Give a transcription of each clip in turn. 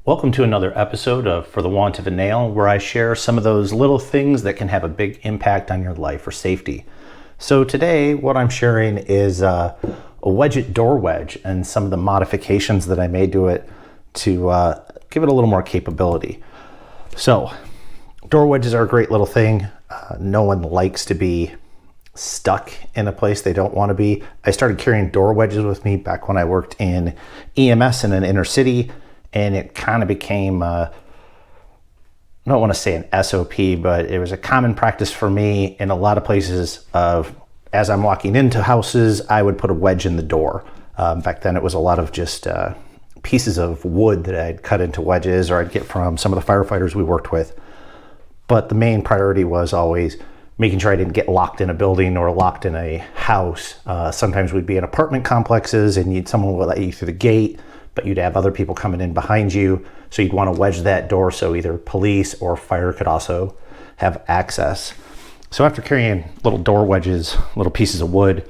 Welcome to another episode of For the Want of a Nail, where I share some of those little things that can have a big impact on your life or safety. So today, what I'm sharing is a Wedge-it door wedge and some of the modifications that I made to it to give it a little more capability. So, door wedges are a great little thing. No one likes to be stuck in a place they don't want to be. I started carrying door wedges with me back when I worked in EMS in an inner city. And it kind of became, I don't want to say an SOP, but it was a common practice for me in a lot of places of, as I'm walking into houses, I would put a wedge in the door. Back then it was a lot of just pieces of wood that I'd cut into wedges or I'd get from some of the firefighters we worked with. But the main priority was always making sure I didn't get locked in a building or locked in a house. Sometimes we'd be in apartment complexes and someone would let you through the gate, but you'd have other people coming in behind you. So you'd want to wedge that door so either police or fire could also have access. So after carrying little door wedges, little pieces of wood,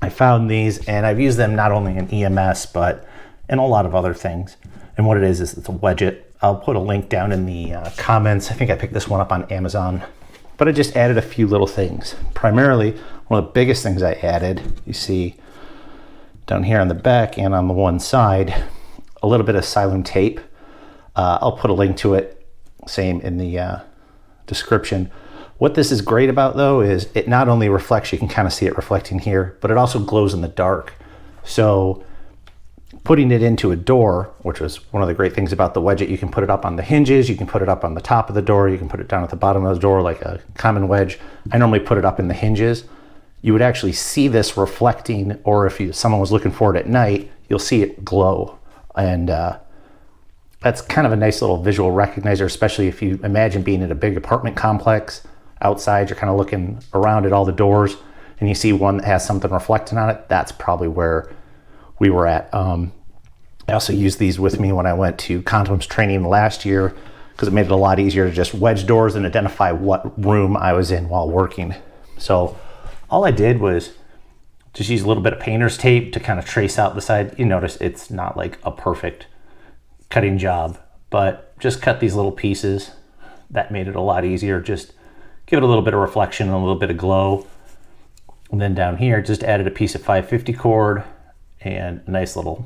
I found these and I've used them not only in EMS, but in a lot of other things. And what it is it's a wedge-it. I'll put a link down in the comments. I think I picked this one up on Amazon, but I just added a few little things. Primarily, one of the biggest things I added, you see down here on the back and on the one side, a little bit of Cyflect tape. I'll put a link to it, same in the description. What this is great about though is it not only reflects, you can kind of see it reflecting here, but it also glows in the dark. So putting it into a door, which was one of the great things about the wedge-it, you can put it up on the hinges, you can put it up on the top of the door, you can put it down at the bottom of the door like a common wedge. I normally put it up in the hinges. You would actually see this reflecting, or if someone was looking for it at night, you'll see it glow. And that's kind of a nice little visual recognizer, especially if you imagine being in a big apartment complex. Outside, you're kind of looking around at all the doors and you see one that has something reflecting on it. That's probably where we were at. I also used these with me when I went to condoms training last year because it made it a lot easier to just wedge doors and identify what room I was in while working. So all I did was just use a little bit of painter's tape to kind of trace out the side. You notice it's not like a perfect cutting job, but just cut these little pieces. That made it a lot easier. Just give it a little bit of reflection and a little bit of glow. And then down here, just added a piece of 550 cord and a nice little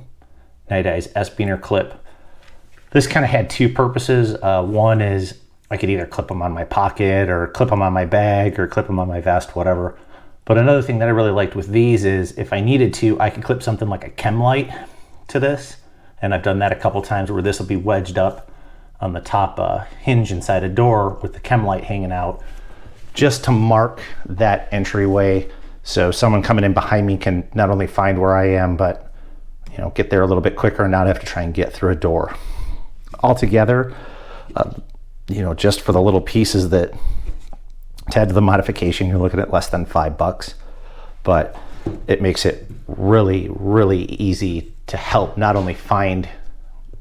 Nite-ize S-beaner clip. This kind of had two purposes. One is I could either clip them on my pocket or clip them on my bag or clip them on my vest, whatever. But another thing that I really liked with these is if I needed to, I could clip something like a chem light to this. And I've done that a couple times where this will be wedged up on the top hinge inside a door with the chem light hanging out just to mark that entryway. So someone coming in behind me can not only find where I am, but get there a little bit quicker and not have to try and get through a door. Altogether, just for the little pieces that to add to the modification, you're looking at less than $5, but it makes it really, really easy to help not only find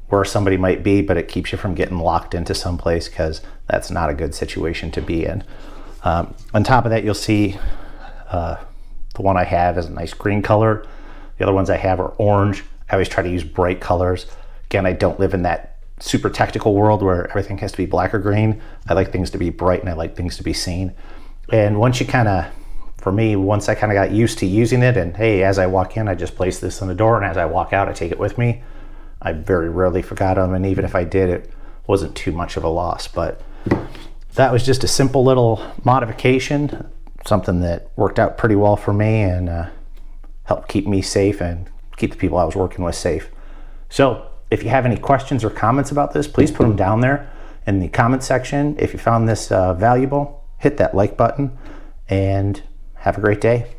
where somebody might be, but it keeps you from getting locked into someplace because that's not a good situation to be in. On top of that, you'll see the one I have is a nice green color. The other ones I have are orange. I always try to use bright colors. Again, I don't live in that super technical world where everything has to be black or green. I like things to be bright and I like things to be seen. And once I kind of got used to using it, and hey, as I walk in, I just place this on the door, and as I walk out, I take it with me. I very rarely forgot them, and even if I did, it wasn't too much of a loss. But that was just a simple little modification, something that worked out pretty well for me and helped keep me safe and keep the people I was working with safe. So if you have any questions or comments about this, please put them down there in the comment section. If you found this valuable, hit that like button and have a great day.